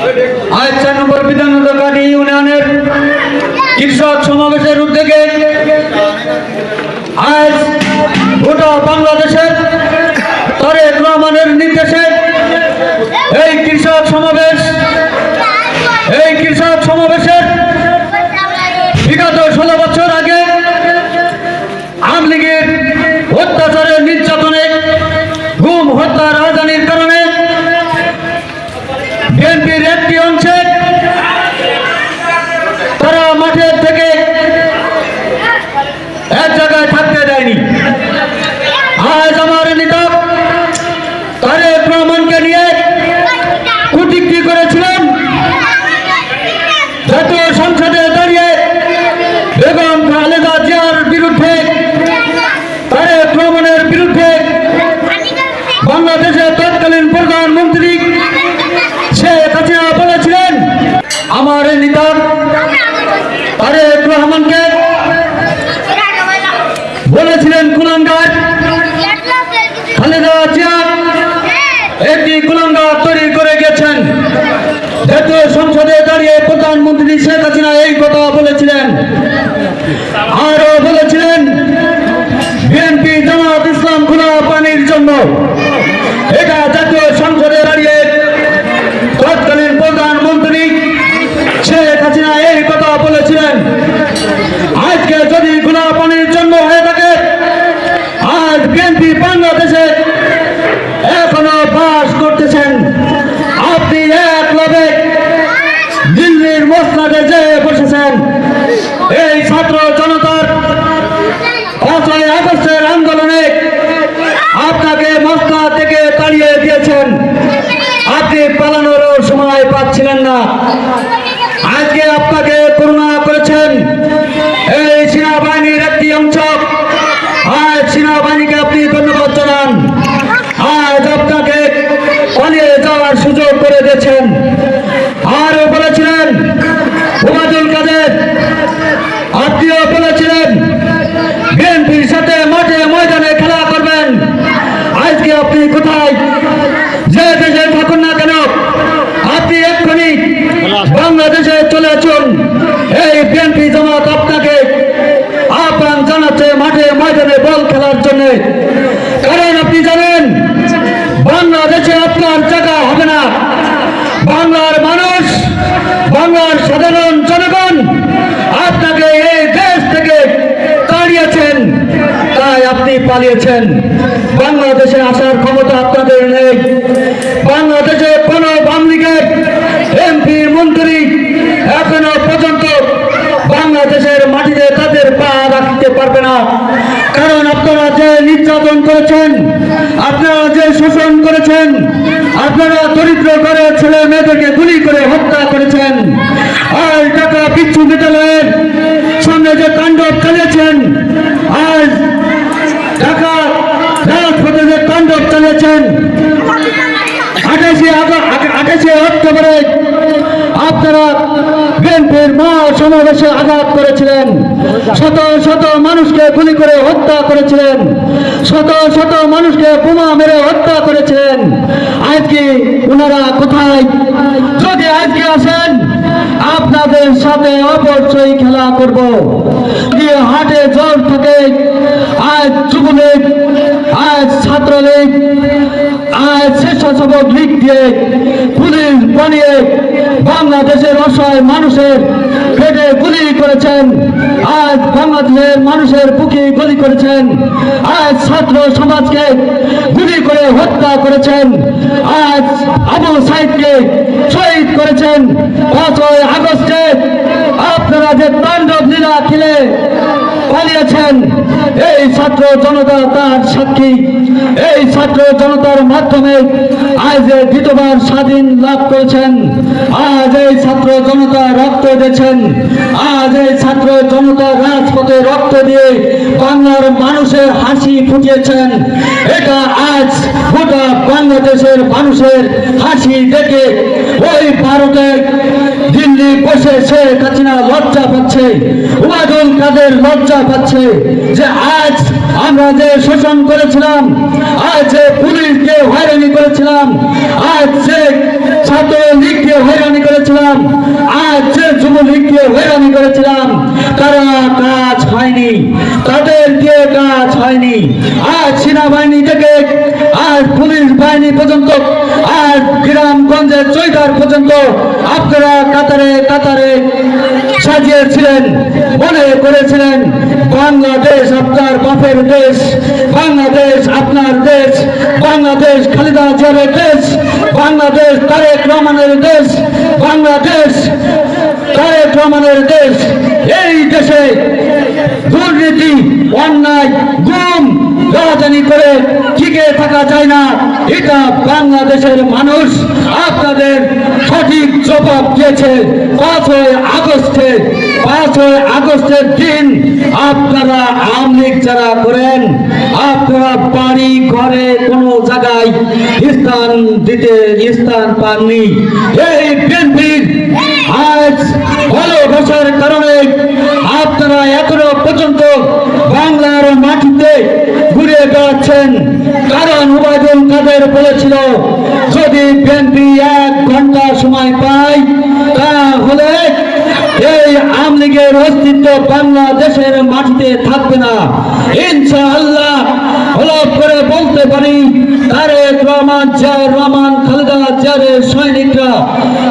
আজ 4 নম্বর বিধাননগর ইউনিয়নের কৃষক সমাবেশের উদ্যোগে আজ গোটা বাংলাদেশের তারেক রহমানের নির্দেশে এই কৃষক সমাবেশের বিগত 16 বছর আগে আওয়ামী লীগের অত্যাচারের নির্যাতনে গুম হত্যা রাজধানীর কারণে বিএনপির একটি অংশে তারা মাঠের থেকে এক জায়গায় থাকতে দেয়নি। আজ আমার নেতা তারেক রহমানকে নিয়ে কটূক্তি করেছিলেন। জাতীয় সংসদে দাঁড়িয়ে বেগম খালেদা জিয়ার বিরুদ্ধে, তারেক রহমানের বিরুদ্ধে বাংলাদেশের তৎকালীন প্রধানমন্ত্রী শেখ হাসিনা বলেছিলেন, আমার নেতা তারেক রহমানকে বলেছিলেন কুলাঙ্গার। খালেদা জিয়া একটি কুলাঙ্গার তৈরি করে গেছেন। জাতীয় সংসদে দাঁড়িয়ে প্রধানমন্ত্রী শেখ হাসিনা এই কথা বলেছিলেন। আরো বলেছিলেন বিএনপি জামাত ইসলাম খোলা পানির জন্য। এটা জাতীয় সংসদে দাঁড়িয়ে তৎকালীন প্রধানমন্ত্রী শেখ হাসিনা এই কথা বলেছিলেন। আজকে যদি খোলা পানির জন্য হয়ে থাকে, আজ বিএনপি বাংলাদেশে এখনো বাস করতেছেন। আপনি একলবে দিল্লির মসনাদে যেয়ে বসেছেন। এই ছাত্র জনতার 5ই আগস্টের আন্দোলনে আপনাকে মসনাদ থেকে তাড়িয়ে দিয়েছেন। আপনি পালানোরও সময় পাচ্ছিলেন না। আজকে আপনাকে করুণা করেছেন এই সেনাবাহিনীর একটি অংশ। আজ সেনাবাহিনীকে আপনি ধন্যবাদ জানান। আজ আপনাকে পালিয়ে যাওয়ার সুযোগ করে দিয়েছেন। আরও বলেছিলেন ওবায়দুল কাদের, আপনিও বলেছিলেন বিএনপির সাথে মাঠে ময়দানে খেলা করবেন। আজকে আপনি কোথায় যে দেশে থাকুন না কেন, আপনি এক্ষুনি বাংলাদেশে চলে আসুন। এই বিএনপি জামাত আপনাকে আহ্বান জানাচ্ছে মাঠে ময়দানে বল খেলার জন্য। কারণ আপনি জানেন বাংলাদেশে আপনার জায়গা হবে না। বাংলার মানুষ, বাংলার সাধারণ জনগণ আপনাকে এই দেশ থেকে তাড়িয়েছেন, তাই আপনি পালিয়েছেন। বাংলাদেশে আসার ক্ষমতা আপনাদের নেই। বাংলাদেশে কোনো আওয়ামী লীগের এমপি মন্ত্রী এখনো পর্যন্ত বাংলাদেশের মাটিতে তাদের পা রাখতে পারবে না। কারণ আপনারা যে নির্যাতন করেছেন, আপনারা যে শোষণ করেছেন, আপনারা দরিদ্র ঘরের ছেলে মেয়েদেরকে গুলি করে হত্যা করেছেন। আর ঢাকা বিশ্ববিদ্যালয়ের সামনে যে তাণ্ডব চালিয়েছেন, আজ ঢাকা রাজপথে যে তাণ্ডব চালিয়েছেন, 28 অক্টোবরে আপনারা বিএনপির মহাসমাবেশে আঘাত করেছিলেন। শত শত মানুষকে গুলি করে হত্যা করেছিলেন। শত শত মানুষকে বোমা মেরে হত্যা করেছিলেন। আজকে ওনারা কোথায়? যদি আজকে আসেন, আপনাদের সাথে অবশ্যই খেলা করব। দিয়ে হাটে জল থাকে, আজ যুবলীগ, আজ ছাত্রলীগ, আজ স্বেচ্ছাসেবক লীগ দিয়ে পুলিশ বানিয়ে বাংলাদেশের অসহায় মানুষের পেটে গুলি করেছেন। আজ বাংলাদেশের মানুষের বুকে গুলি করেছেন। আজ ছাত্র সমাজকে গুলি করে হত্যা করেছেন। আজ আবু সাইদকে শহীদ করেছেন। 5ই আগস্টে আপনারা যে তাণ্ডব লীলা খেলে পালিয়েছেন, এই ছাত্র জনতা তার সাক্ষী। এই ছাত্র জনতার মাধ্যমে আজ দ্বিতীয়বার স্বাধীন লাভ করেছেন। আজ এই ছাত্র জনতা রক্ত দিয়েছেন। আজ এই ছাত্র জনতা রাজপথে রক্ত দিয়ে বাংলার মানুষের হাসি ফুটিয়েছেন। এটা আজ গোটা বাংলাদেশের মানুষের হাসি দেখে ওই ভারতে দিল্লি বসে শেখ হাসিনা লজ্জা পাচ্ছে, ওবায়দুল কাদের লজ্জা পাচ্ছে যে আজ আমরা যে শোষণ করেছিলাম, আজ যে পুলিশকে হয়রানি করেছিলাম, আজ যে ছাত্রলীগকে হয়রানি করেছিলাম, আজ যে যুবলীগকে হয়রানি করেছিলাম, তারা কাজ হয়নি, তাদের দিয়ে কাজ হয়নি। আজ সেনাবাহিনী থেকে আজ পুলিশ বাহিনী পর্যন্ত, আজ গ্রামগঞ্জের চৈদার পর্যন্ত আপনারা কাতারে কাতারে সাজিয়েছিলেন, মনে করেছিলেন বাংলাদেশ আপনার বাপের দেশ, বাংলাদেশ আপনার দেশ, বাংলাদেশ খালেদা জিয়ার দেশ, বাংলাদেশ তারেক রহমানের দেশ, বাংলাদেশ তারেক রহমানের দেশ। এই দেশে দুর্নীতি, অন্যায়, গুম, রাজধানী করে টিকে থাকা যায় না। এটা বাংলাদেশের মানুষ আপনাদের সঠিক জবাব দিয়েছে 5ই আগস্টে। 5ই আগস্টের দিন আপনারা আওয়ামী লীগ যারা করেন, আপনারা বাড়ি ঘরে কোনো জায়গায় স্থান পাননি। এই বিএনপির আজ ভালোবাসার কারণে আপনারা এখনো পর্যন্ত বাংলার মাটিতে ঘুরে বেড়াচ্ছেন। কারণ ওবায়দুল কাদের বলেছিল, যদি বিএনপি 1 ঘন্টা সময় পায় তাহলে এই আওয়ামী লীগের অস্তিত্ব বাংলাদেশের মাটিতে থাকবে না। ইনশাআল্লাহ হলফ করে বলতে পারি, তারেক রহমান, জিয়াউর রহমান, খালেদা জিয়ার সৈনিকরা,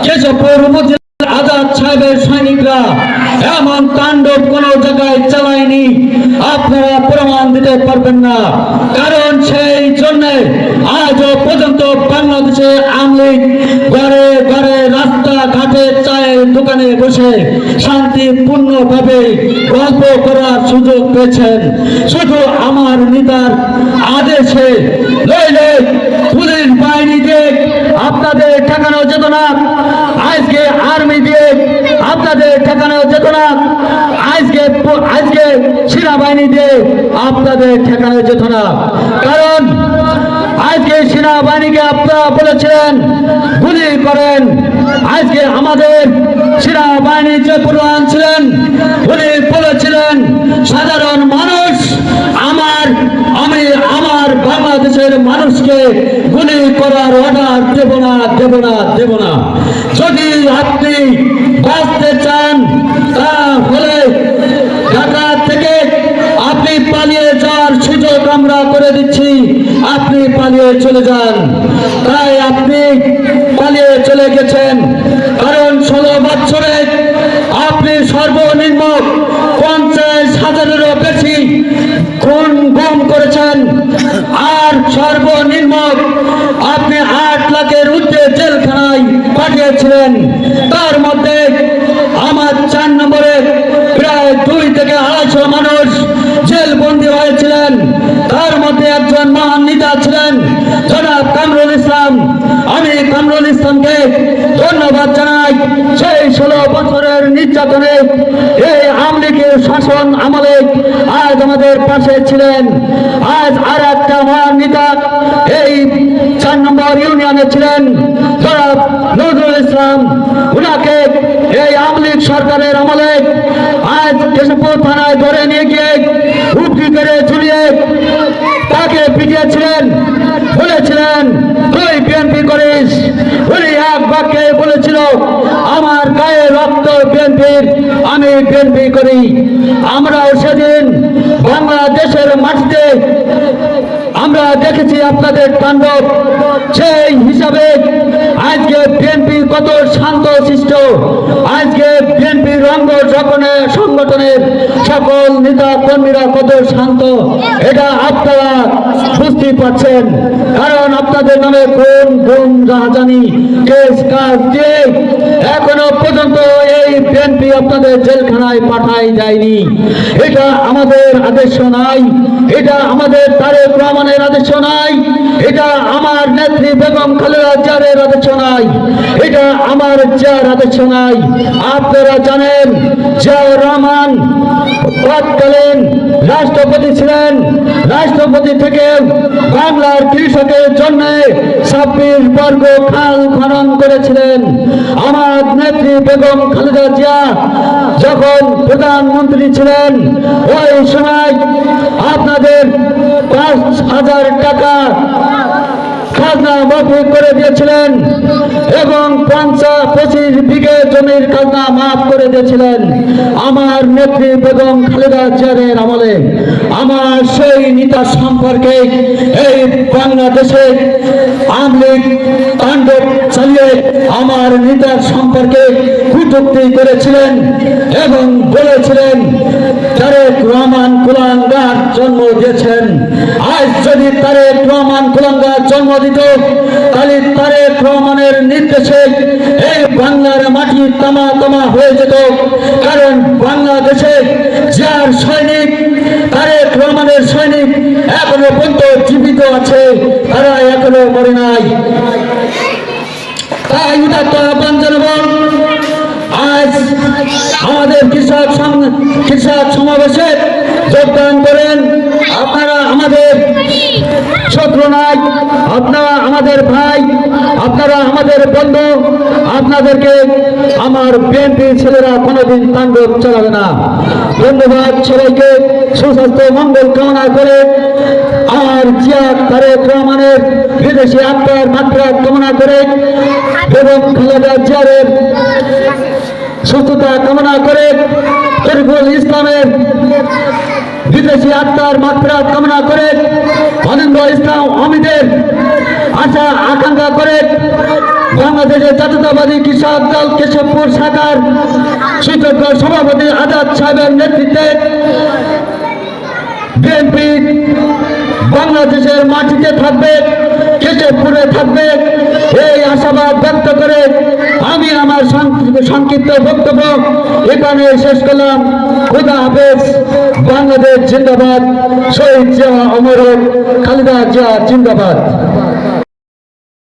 কেশবপুর উপজেলা আজাদ সাহেবের সৈনিকরা এমন তাণ্ডব কোন জায়গায় চালায়নি, আপনারা প্রমাণ দিতে পারবেন না। কারণ সেই জন্য আজও পর্যন্ত বাংলাদেশে আওয়ামী লীগ ঘরে ঘরে রাস্তাঘাটে চায়ের দোকানে বসে শান্তিপূর্ণভাবে গল্প করার সুযোগ পেয়েছেন শুধু আমার নেতার আদেশে। নইলে পুলিশ বাহিনী দিয়ে আপনাদের ঠেকানো যেত না, আজকে আর্মি দিয়ে আপনাদের ঠেকানো যেত না, আজকে সেনাবাহিনী দিয়ে আপনাদের ঠেকানো যেত না। কারণ আজকে সেনাবাহিনীকে আপনারা বলেছিলেন গুলি করেন, আজকে আমাদের সেনাবাহিনীর যে প্রধান ছিলেন উনি বলেছিলেন সাধারণ মানুষ আমার বাংলাদেশের মানুষকে গুলি করার অর্ডার দেব না। যদি আপনি বাঁচতে চান তাহলে ঢাকা থেকে আপনি পালিয়ে যাওয়ার সুযোগ আমরা করে দিচ্ছি, আপনি পালিয়ে চলে যান। তাই আপনি পালিয়ে চলে গেছেন, কারণ 16 বছরে আপনি সর্বনিম্ন 50,000-এরও বেশি গুম করেছেন, আর সর্বনিম্ন আপনি 8 লাখের ঊর্ধ্বে জেলখানায় পাঠিয়েছিলেন। তার মধ্যে আমার 4 নম্বরে প্রায় 2 থেকে 250 মানুষ জেলবন্দী হয়েছিলেন। তার মধ্যে একজন মহান নেতা ছিলেন জনাব কামরুল ইসলাম। আমি কামরুল ইসলামকে ধন্যবাদ জানাই। সেই 16 বছরের নির্যাতনে এই আওয়ামী লীগের শাসন আমলে আজ আমাদের পাশে ছিলেন। আজ আর একটা মহান নেতা এই 4 নম্বর ইউনিয়নে ছিলেন জনাব নজরুল ইসলাম। উনাকে এই আওয়ামী লীগ সরকারের আমলে আজ কেশবপুর থানায় ধরে নিয়ে গিয়ে উঠি করে ঝুলিয়ে তাকে পিটিয়েছিলেন, বলেছিলেন তুই বিএনপি করিস। উনি এক বাক্যে বলেছিল আমার গায়ে রক্ত বিএনপির, আমি বিএনপি করি। আমরাও সেদিন বাংলাদেশের মাটিতে আমরা দেখেছি আপনাদের তাণ্ডব। সেই হিসাবে আজকে বিএনপি কত শান্ত শিষ্ট, আজকে বিএনপির অঙ্গ সংগঠনের সকল নেতা কর্মীরা কত শান্ত, এটা আপনারা বুঝতে পারছেন। কারণ আপনাদের নামে কোন রাজধানী কেস কাজ দিয়ে এখনো পর্যন্ত এই বিএনপি আপনাদের জেলখানায় পাঠাই যায়নি। এটা আমাদের আদেশ নাই, এটা আমাদের তারেক রহমানের আদেশ নাই, এটা আমার নেত্রী বেগম খালেদা জিয়ার আদেশ নাই, এটা আমার জিয়ার আদেশ নাই। আপনারা জানেন জিয়াউর রহমান তৎকালীন রাষ্ট্রপতি ছিলেন, রাষ্ট্রপতি থেকে বাংলার কৃষকের জন্য 26 বর্গ খাল খনন করেছিলেন। আমার নেত্রী বেগম খালেদা জিয়া যখন প্রধানমন্ত্রী ছিলেন ওই সময় আপনাদের 5,000 টাকা খাজনা মাফিক করে দিয়েছিলেন এবং 25 বিঘে জমির খাজনা মাফ করে দিয়েছিলেন আমার নেত্রী বেগম খালেদা জিয়ার আমলে। আমার সেই নেতা সম্পর্কে এই বাংলাদেশে আওয়ামী লীগ তাণ্ডব চালিয়ে আমার নেতার সম্পর্কে কটূক্তি করেছিলেন এবং বলেছিলেন তারেক রহমান কুলাঙ্গার জন্ম দিয়েছেন। আজ যদি তারেক রহমান কুলাঙ্গার জন্ম দিত তাহলে তারেক রহমানের নির্দেশে এই বাংলার মাটি তামা তামা হয়ে যেত। কারণ বাংলাদেশে যার সৈনিক তারেক রহমানের সৈনিক এখনো পর্যন্ত জীবিত আছে, তারা এখনো মরে নাই। তাই উদাত্ত আহ্বান জানাব, আজ আমাদের কৃষক সমাবেশে যোগদান করেন। আপনারা আমাদের শত্রু নাই, আপনারা আমাদের ভাই, আপনারা আমাদের বন্ধু। আপনাদেরকে আমার বিএনপি ছেলেরা কোনোদিন তাণ্ডব চালাবে না। ধন্যবাদ সবাইকে, সুস্বাস্থ্য মঙ্গল কামনা করে আমার জিয়া তারেক রহমানের বিদেশি আত্মার মাত্রা কামনা করে এবং খালেদা জিয়ার সুস্থতা কামনা করে শরীফুল ইসলামের বিদেশি আত্মার মাত্রা কামনা করে অনিন্দ ইসলাম অমিদের আশা আকাঙ্ক্ষা করে বাংলাদেশের জাতীয়তাবাদী কৃষক দল কেশবপুর শাখার সুযোগ্য সভাপতি আজাদ সাহেবের নেতৃত্বে বিএনপি বাংলাদেশের মাটিতে থাকবে, কেশবপুরে থাকবে, এই আশাবাদ ব্যক্ত করে আমি আমার সংক্ষিপ্ত বক্তব্য এখানে শেষ করলাম। খুদা হাফেজ। বাংলাদেশ জিন্দাবাদ। শহীদ জিয়া অমর হোক। খালেদা জিয়া জিন্দাবাদ।